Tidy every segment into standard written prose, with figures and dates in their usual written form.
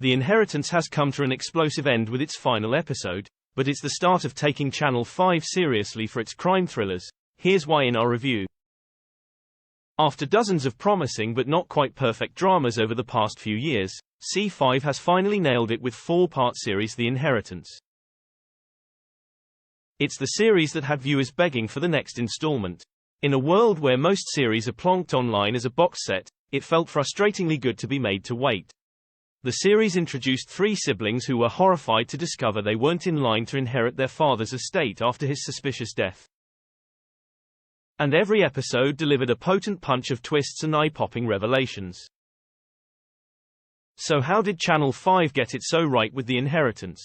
The Inheritance has come to an explosive end with its final episode, but it's the start of taking Channel 5 seriously for its crime thrillers. Here's why in our review. After dozens of promising but not quite perfect dramas over the past few years, C5 has finally nailed it with 4-part series The Inheritance. It's the series that had viewers begging for the next installment. In a world where most series are plonked online as a box set, it felt frustratingly good to be made to wait. The series introduced 3 siblings who were horrified to discover they weren't in line to inherit their father's estate after his suspicious death. And every episode delivered a potent punch of twists and eye-popping revelations. So how did Channel 5 get it so right with The Inheritance?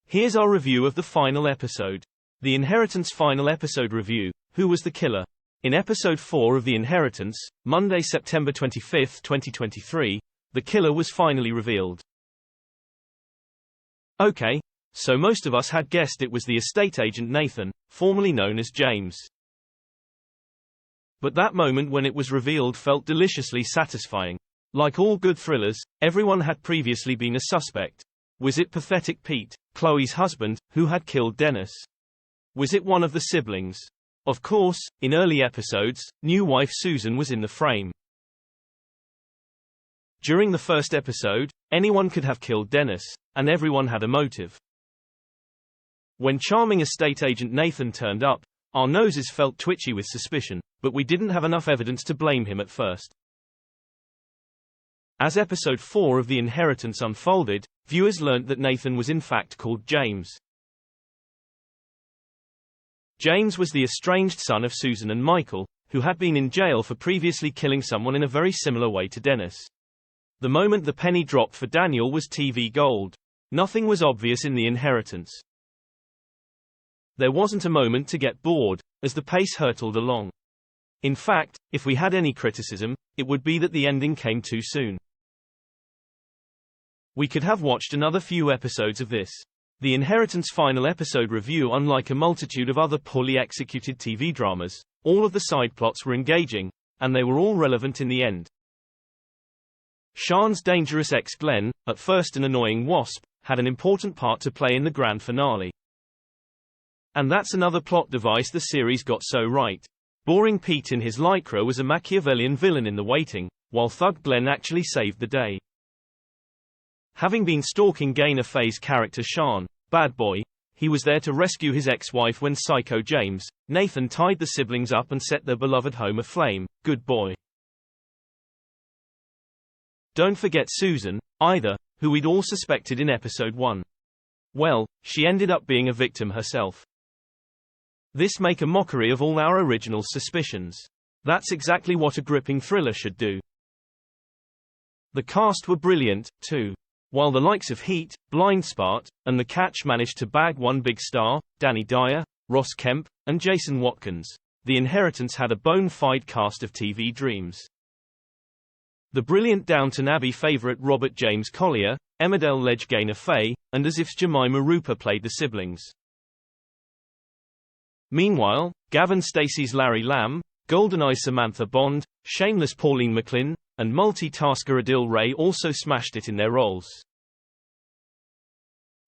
Here's our review of the final episode. The Inheritance final episode review. Who was the killer? In episode 4 of The Inheritance, Monday, September 25, 2023, the killer was finally revealed. Okay, so most of us had guessed it was the estate agent Nathan, formerly known as James. But that moment when it was revealed felt deliciously satisfying. Like all good thrillers, everyone had previously been a suspect. Was it pathetic Pete, Chloe's husband, who had killed Dennis? Was it one of the siblings? Of course, in early episodes, new wife Susan was in the frame. During the first episode, anyone could have killed Dennis, and everyone had a motive. When charming estate agent Nathan turned up, our noses felt twitchy with suspicion, but we didn't have enough evidence to blame him at first. As episode 4 of The Inheritance unfolded, viewers learnt that Nathan was in fact called James. James was the estranged son of Susan and Michael, who had been in jail for previously killing someone in a very similar way to Dennis. The moment the penny dropped for Daniel was TV gold. Nothing was obvious in The Inheritance. There wasn't a moment to get bored, as the pace hurtled along. In fact, if we had any criticism, it would be that the ending came too soon. We could have watched another few episodes of this. The Inheritance final episode review. Unlike a multitude of other poorly executed TV dramas, all of the side plots were engaging, and they were all relevant in the end. Sean's dangerous ex Glenn, at first an annoying wasp, had an important part to play in the grand finale. And that's another plot device the series got so right. Boring Pete in his lycra was a Machiavellian villain in The Waiting, while thug Glenn actually saved the day. Having been stalking Gaynor Faye's character Sean, bad boy, he was there to rescue his ex-wife when psycho James, Nathan tied the siblings up and set their beloved home aflame. Good boy. Don't forget Susan, either, who we'd all suspected in episode 1. Well, she ended up being a victim herself. This make a mockery of all our original suspicions. That's exactly what a gripping thriller should do. The cast were brilliant, too. While the likes of Heat, Blindspot, and The Catch managed to bag one big star, Danny Dyer, Ross Kemp, and Jason Watkins, The Inheritance had a bona fide cast of TV dreams. The brilliant Downton Abbey favourite Robert James Collier, Emmerdale ledge Gaynor Faye, and as if Jemima Rooper played the siblings. Meanwhile, Gavin Stacey's Larry Lamb, GoldenEye Samantha Bond, shameless Pauline McLean, and multitasker Adil Ray also smashed it in their roles.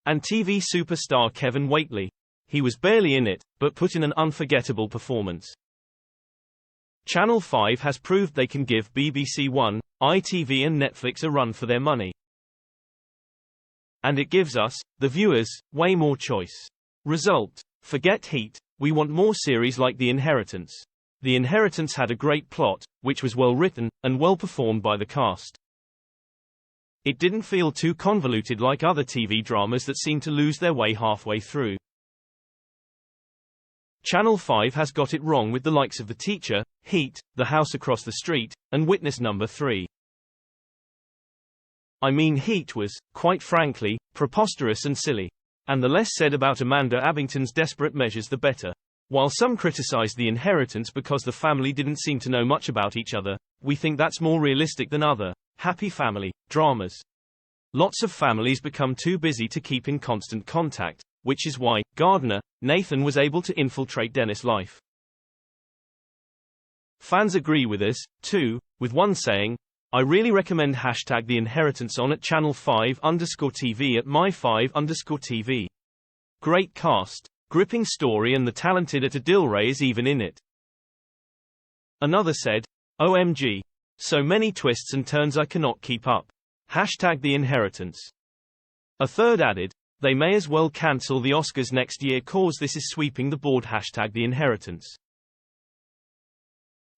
And TV superstar Kevin Whately. He was barely in it, but put in an unforgettable performance. Channel 5 has proved they can give BBC One, ITV and Netflix a run for their money. And it gives us, the viewers, way more choice. Result: forget Heat, we want more series like The Inheritance. The Inheritance had a great plot, which was well written, and well performed by the cast. It didn't feel too convoluted like other TV dramas that seem to lose their way halfway through. Channel 5 has got it wrong with the likes of The Teacher, Heat, The House Across the Street, and Witness Number 3. I mean, Heat was, quite frankly, preposterous and silly. And the less said about Amanda Abbington's desperate measures the better. While some criticized The Inheritance because the family didn't seem to know much about each other, we think that's more realistic than other happy family dramas. Lots of families become too busy to keep in constant contact, which is why Gardner, Nathan was able to infiltrate Dennis' life. Fans agree with us, too, with one saying, I really recommend hashtag The Inheritance on at channel 5_TV at my5_TV. Great cast, gripping story and the talented Adil Ray is even in it. Another said, OMG. So many twists and turns I cannot keep up. Hashtag The Inheritance. A third added, they may as well cancel the Oscars next year cause this is sweeping the board. Hashtag The Inheritance.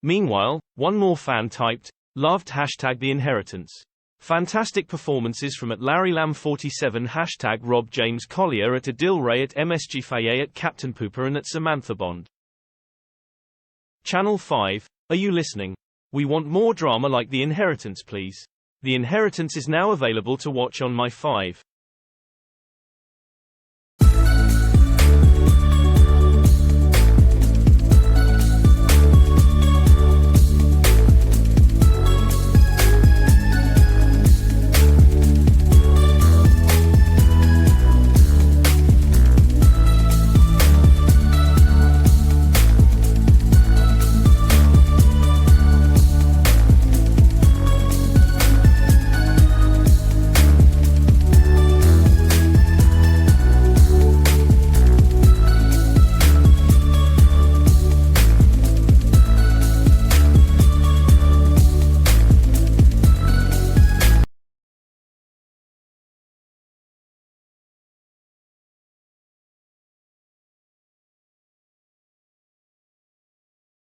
Meanwhile, one more fan typed, loved hashtag The Inheritance. Fantastic performances from at Larry Lamb 47 hashtag Rob James Collier at Adil Ray at MSG Faye at Captain Pooper and at Samantha Bond. Channel 5, are you listening? We want more drama like The Inheritance please. The Inheritance is now available to watch on My 5.